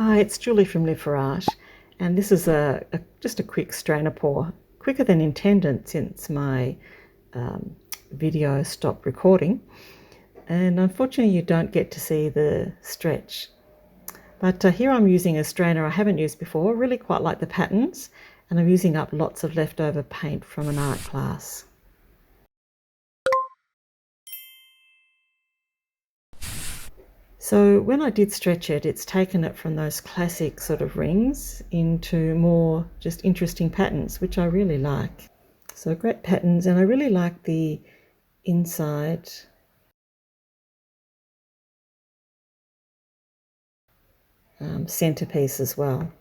Hi, it's Julie from Riot Art, and this is just a quick strainer pour, quicker than intended since my video stopped recording, and unfortunately you don't get to see the stretch. But here I'm using a strainer I haven't used before, really quite like the patterns, and I'm using up lots of leftover paint from an art class. So when I did stretch it, it's taken it from those classic sort of rings into more just interesting patterns, which I really like. So great patterns, and I really like the inside centerpiece as well.